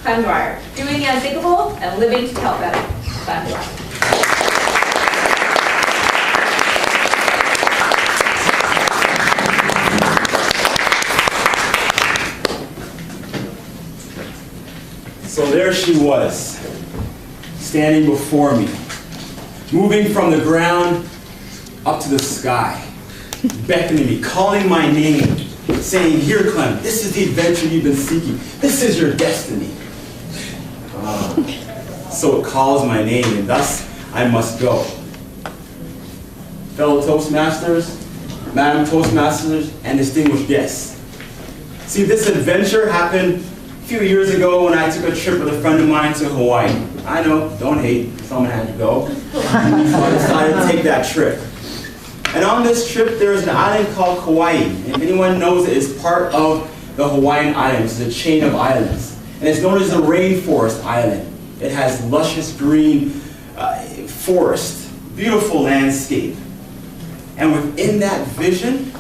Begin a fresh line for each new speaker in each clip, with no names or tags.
Clement Dwyer, doing the unthinkable and living to tell better. Clement Dwyer.
So there she was, standing before me, moving from the ground up to the sky, beckoning me, calling my name, saying, "Here, Clement, this is the adventure you've been seeking. This is your destiny." So it calls my name, and thus I must go. Fellow Toastmasters, Madam Toastmasters, and distinguished guests. See, this adventure happened a few years ago when I took a trip with a friend of mine to Hawaii. I know, don't hate, someone had to go. So I decided to take that trip. And on this trip, there is an island called Kauai. And if anyone knows it, it's part of the Hawaiian Islands. It's a chain of islands. And it's known as the Rainforest Island. It has luscious green forest, beautiful landscape. And within that vision,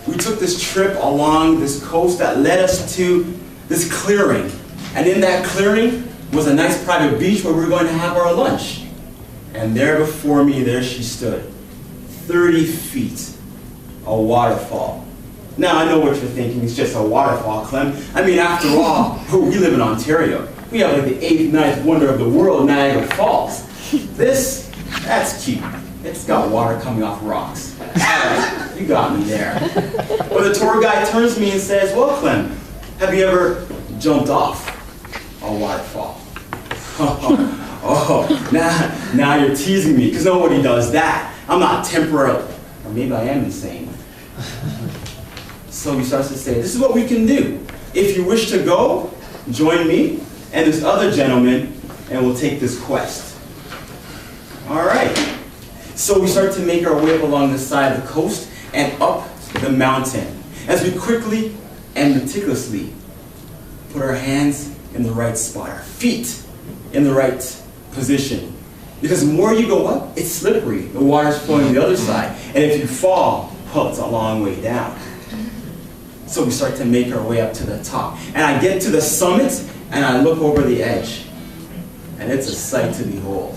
we took this trip along this coast that led us to this clearing. And in that clearing was a nice private beach where we were going to have our lunch. And there before me, there she stood. 30 feet, a waterfall. Now I know what you're thinking, it's just a waterfall, Clem. I mean, after all, we live in Ontario. We have like the 8th, 9th wonder of the world, Niagara Falls. That's cute. It's got water coming off rocks. All right, you got me there. But the tour guide turns to me and says, "Well, Clem, have you ever jumped off a waterfall?" Oh, now you're teasing me, because nobody does that. I'm not temporarily, or maybe I am insane. So he starts to say, "This is what we can do. If you wish to go, join me and this other gentleman, and we'll take this quest." All right. So we start to make our way up along the side of the coast and up the mountain as we quickly and meticulously put our hands in the right spot, our feet in the right position. Because the more you go up, it's slippery. The water's flowing the other side. And if you fall, well, it's a long way down. So we start to make our way up to the top. And I get to the summit, and I look over the edge. And it's a sight to behold.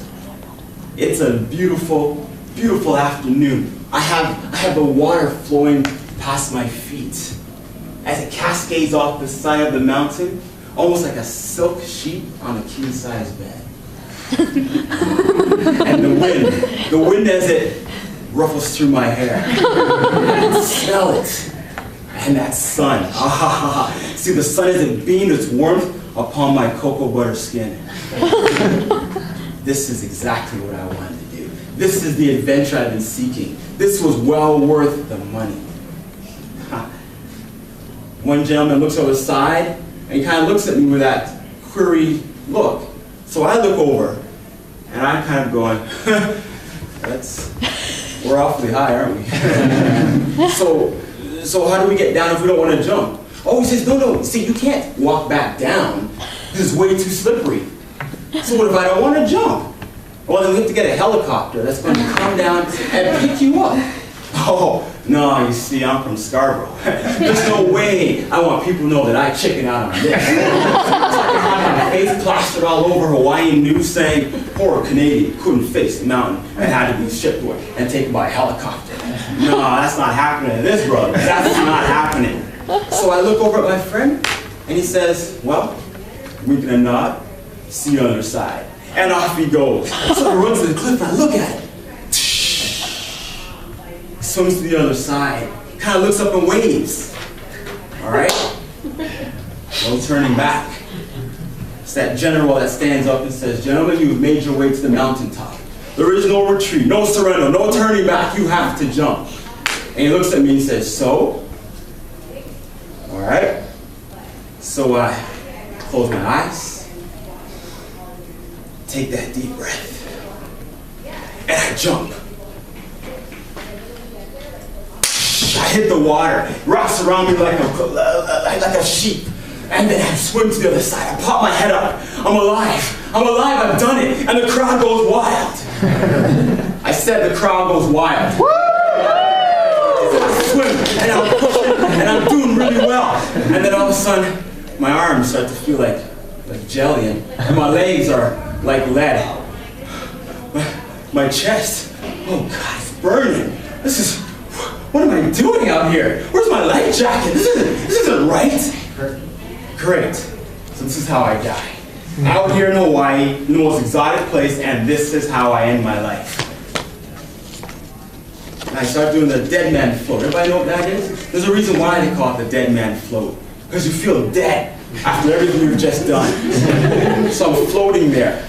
It's a beautiful, beautiful afternoon. I have the water flowing past my feet as it cascades off the side of the mountain, almost like a silk sheet on a king-size bed. And the wind as it ruffles through my hair. I can smell it. And that sun. See, the sun as it beamed its warmth upon my cocoa butter skin. This is exactly what I wanted to do. This is the adventure I've been seeking. This was well worth the money. One gentleman looks over the side, and he kind of looks at me with that query look. So I look over, and I'm kind of going, we're awfully high, aren't we? So how do we get down if we don't want to jump? Oh, he says, no, see, you can't walk back down. This is way too slippery. So what if I don't want to jump? Well, then we have to get a helicopter that's going to come down and pick you up. Oh, no, you see, I'm from Scarborough. There's no way I want people to know that I chicken out on this. I have my face plastered all over Hawaiian news saying, poor Canadian couldn't face the mountain and had to be shipped away and taken by a helicopter. No, that's not happening to this brother. That's not happening. So I look over at my friend, and he says, well, winking a nod, see you on the other side. And off he goes. So I run to the cliff and I look at it. Swims to the other side, kind of looks up and waves. All right? No turning back. It's that general that stands up and says, gentlemen, you have made your way to the mountaintop. There is no retreat, no surrender, no turning back. You have to jump. And he looks at me and says, so? All right. So I close my eyes, take that deep breath, and I jump. I hit the water, wraps around me like a sheep, and then I swim to the other side. I pop my head up. I'm alive. I'm alive. I've done it. And the crowd goes wild. I said the crowd goes wild. Woo! I swim, and I'm pushing, and I'm doing really well. And then all of a sudden, my arms start to feel like like jelly, and my legs are like lead. My chest, oh God, it's burning. What am I doing out here? Where's my life jacket? This isn't right. Great, so this is how I die. Out here in Hawaii, in the most exotic place, and this is how I end my life. And I start doing the dead man float. Everybody know what that is? There's a reason why they call it the dead man float. Because you feel dead after everything you've just done. So I'm floating there.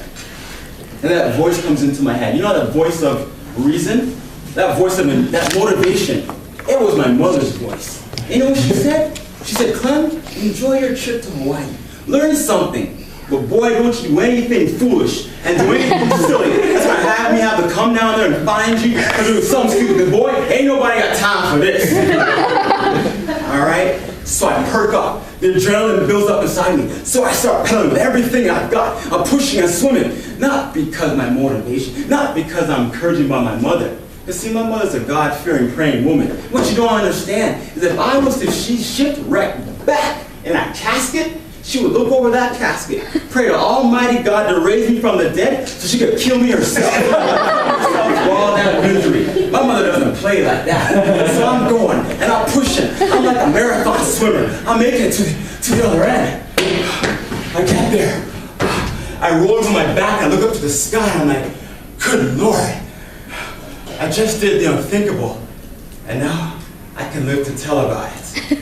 And that voice comes into my head. You know that voice of reason? That voice of that motivation. It was my mother's voice. You know what she said? She said, Clem, enjoy your trip to Hawaii. Learn something. But boy, don't you do anything foolish and do anything silly. That's why have to come down there and find you for doing something stupid. Boy, ain't nobody got time for this. Alright? So I perk up. The adrenaline builds up inside me. So I start pedaling with everything I've got. I'm pushing and swimming. Not because of my motivation. Not because I'm encouraged by my mother. Because see, my mother's a God-fearing, praying woman. What you don't understand is if she shipwrecked back in that casket, she would look over that casket, pray to Almighty God to raise me from the dead so she could kill me herself. For all that misery. My mother doesn't play like that. So I'm going, and I'm pushing. I'm like a marathon swimmer. I'm making it to the other end. I get there. I roll over my back, I look up to the sky, and I'm like, good Lord. I just did the unthinkable, and now I can live to tell about it.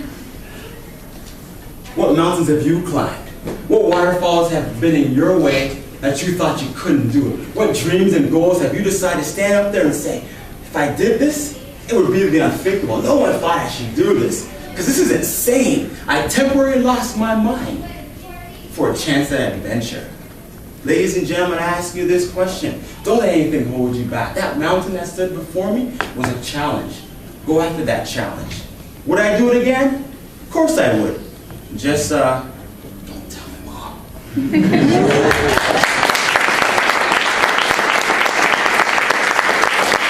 What mountains have you climbed? What waterfalls have been in your way that you thought you couldn't do it? What dreams and goals have you decided to stand up there and say, if I did this, it would be the unthinkable. No one thought I should do this, because this is insane. I temporarily lost my mind for a chance at adventure. Ladies and gentlemen, I ask you this question. Don't let anything hold you back. That mountain that stood before me was a challenge. Go after that challenge. Would I do it again? Of course I would. Just, don't tell my mom.